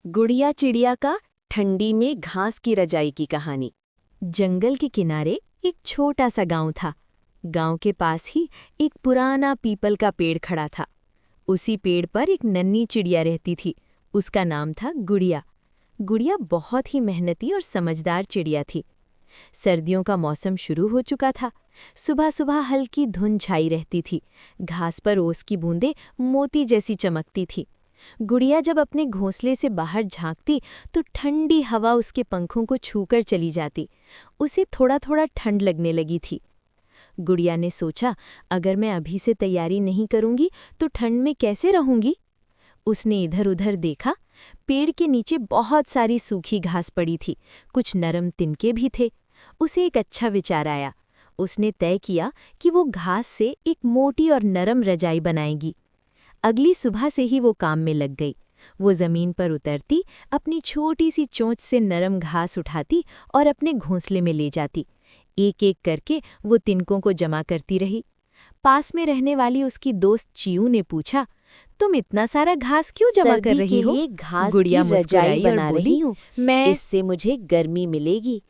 गुड़िया चिड़िया का ठंडी में घास की रजाई की कहानी। जंगल के किनारे एक छोटा सा गांव था। गांव के पास ही एक पुराना पीपल का पेड़ खड़ा था। उसी पेड़ पर एक नन्ही चिड़िया रहती थी। उसका नाम था गुड़िया। गुड़िया बहुत ही मेहनती और समझदार चिड़िया थी। सर्दियों का मौसम शुरू हो चुका था। सुबह सुबह हल्की धुंध छाई रहती थी। घास पर ओस की बूंदें मोती जैसी चमकती थी। गुड़िया जब अपने घोंसले से बाहर झांकती तो ठंडी हवा उसके पंखों को छूकर चली जाती। उसे थोड़ा थोड़ा ठंड लगने लगी थी। गुड़िया ने सोचा, अगर मैं अभी से तैयारी नहीं करूंगी तो ठंड में कैसे रहूंगी। उसने इधर उधर देखा। पेड़ के नीचे बहुत सारी सूखी घास पड़ी थी। कुछ नरम तिनके भी थे। उसे एक अच्छा विचार आया। उसने तय किया कि वो घास से एक मोटी और नरम रजाई बनाएगी। अगली सुबह से ही वो काम में लग गई। वो जमीन पर उतरती, अपनी छोटी सी चोंच से नरम घास उठाती और अपने घोंसले में ले जाती। एक एक करके वो तिनकों को जमा करती रही। पास में रहने वाली उसकी दोस्त चियू ने पूछा, तुम इतना सारा घास क्यों जमा कर रही हो? घास गुड़िया की रजाई मुस्कुराई और बना बोली, रही हूँ। मैं इससे मुझे गर्मी मिलेगी।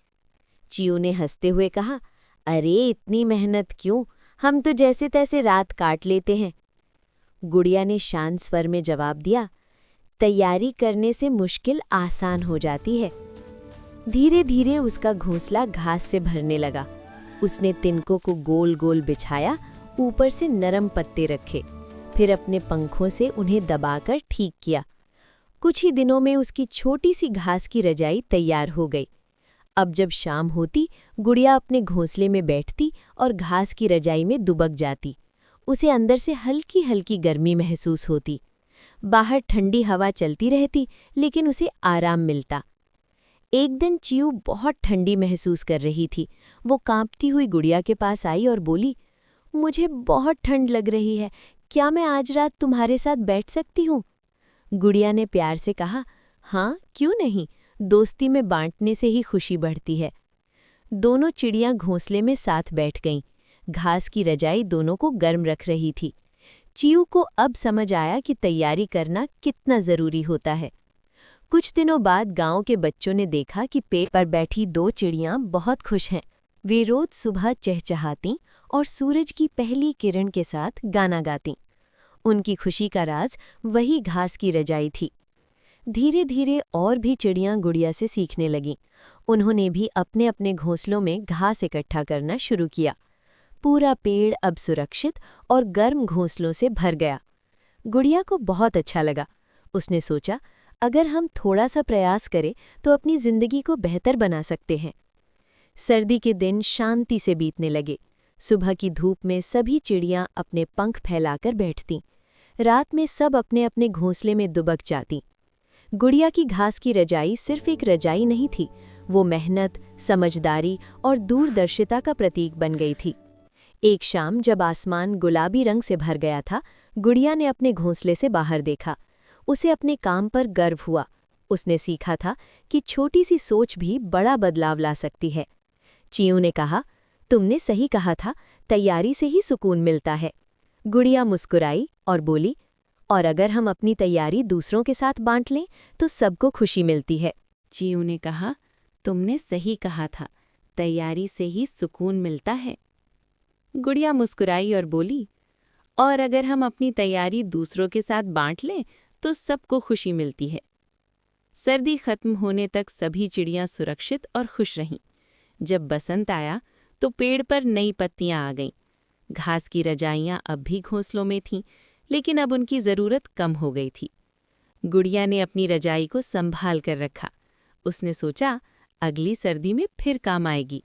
चियू ने हंसते हुए कहा, अरे इतनी मेहनत क्यों, हम तो जैसे तैसे रात काट लेते हैं। गुड़िया ने शांत स्वर में जवाब दिया, तैयारी करने से मुश्किल आसान हो जाती है। धीरे धीरे उसका घोंसला घास से भरने लगा। उसने तिनकों को गोल गोल बिछाया, ऊपर से नरम पत्ते रखे, फिर अपने पंखों से उन्हें दबाकर ठीक किया। कुछ ही दिनों में उसकी छोटी सी घास की रजाई तैयार हो गई। अब जब शाम होती, गुड़िया अपने घोंसले में बैठती और घास की रजाई में दुबक जाती। उसे अंदर से हल्की हल्की गर्मी महसूस होती। बाहर ठंडी हवा चलती रहती, लेकिन उसे आराम मिलता। एक दिन चियू बहुत ठंडी महसूस कर रही थी। वो कांपती हुई गुड़िया के पास आई और बोली, मुझे बहुत ठंड लग रही है, क्या मैं आज रात तुम्हारे साथ बैठ सकती हूँ? गुड़िया ने प्यार से कहा, हाँ क्यों नहीं, दोस्ती में बांटने से ही खुशी बढ़ती है। दोनों चिड़ियाँ घोंसले में साथ बैठ गईं। घास की रजाई दोनों को गर्म रख रही थी। चियू को अब समझ आया कि तैयारी करना कितना जरूरी होता है। कुछ दिनों बाद गांव के बच्चों ने देखा कि पेड़ पर बैठी दो चिड़ियां बहुत खुश हैं। वे रोज सुबह चहचहाती और सूरज की पहली किरण के साथ गाना गातीं। उनकी खुशी का राज वही घास की रजाई थी। धीरे धीरे और भी चिड़ियां गुड़िया से सीखने लगीं। उन्होंने भी अपने अपने घोंसलों में घास इकट्ठा करना शुरू किया। पूरा पेड़ अब सुरक्षित और गर्म घोंसलों से भर गया। गुड़िया को बहुत अच्छा लगा। उसने सोचा, अगर हम थोड़ा सा प्रयास करें तो अपनी जिंदगी को बेहतर बना सकते हैं। सर्दी के दिन शांति से बीतने लगे। सुबह की धूप में सभी चिड़ियां अपने पंख फैलाकर बैठतीं। रात में सब अपने अपने घोंसले में दुबक जातीं। गुड़िया की घास की रजाई सिर्फ एक रजाई नहीं थी, वो मेहनत, समझदारी और दूरदर्शिता का प्रतीक बन गई थी। एक शाम जब आसमान गुलाबी रंग से भर गया था, गुड़िया ने अपने घोंसले से बाहर देखा। उसे अपने काम पर गर्व हुआ। उसने सीखा था कि छोटी सी सोच भी बड़ा बदलाव ला सकती है। चियू ने कहा, तुमने सही कहा था, तैयारी से ही सुकून मिलता है। गुड़िया मुस्कुराई और बोली, और अगर हम अपनी तैयारी दूसरों के साथ बांट लें तो सबको खुशी मिलती है। चियू ने कहा, तुमने सही कहा था, तैयारी से ही सुकून मिलता है। गुड़िया मुस्कुराई और बोली, और अगर हम अपनी तैयारी दूसरों के साथ बांट लें तो सबको खुशी मिलती है। सर्दी खत्म होने तक सभी चिड़ियां सुरक्षित और खुश रहीं। जब बसंत आया तो पेड़ पर नई पत्तियां आ गईं। घास की रजाइयां अब भी घोंसलों में थीं, लेकिन अब उनकी ज़रूरत कम हो गई थी। गुड़िया ने अपनी रजाई को संभाल कर रखा। उसने सोचा, अगली सर्दी में फिर काम आएगी।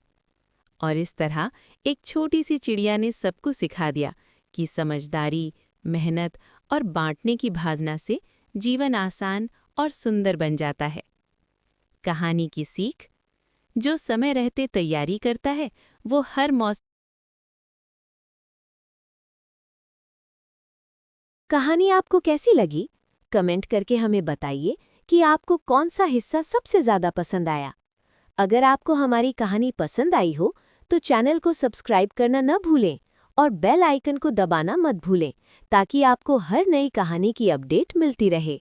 और इस तरह एक छोटी सी चिड़िया ने सबको सिखा दिया कि समझदारी, मेहनत और बांटने की भावना से जीवन आसान और सुंदर बन जाता है। कहानी की सीख, जो समय रहते तैयारी करता है वो हर मौसम। कहानी आपको कैसी लगी? कमेंट करके हमें बताइए कि आपको कौन सा हिस्सा सबसे ज़्यादा पसंद आया। अगर आपको हमारी कहानी पसंद आई हो तो चैनल को सब्सक्राइब करना न भूलें और बेल आइकन को दबाना मत भूलें, ताकि आपको हर नई कहानी की अपडेट मिलती रहे।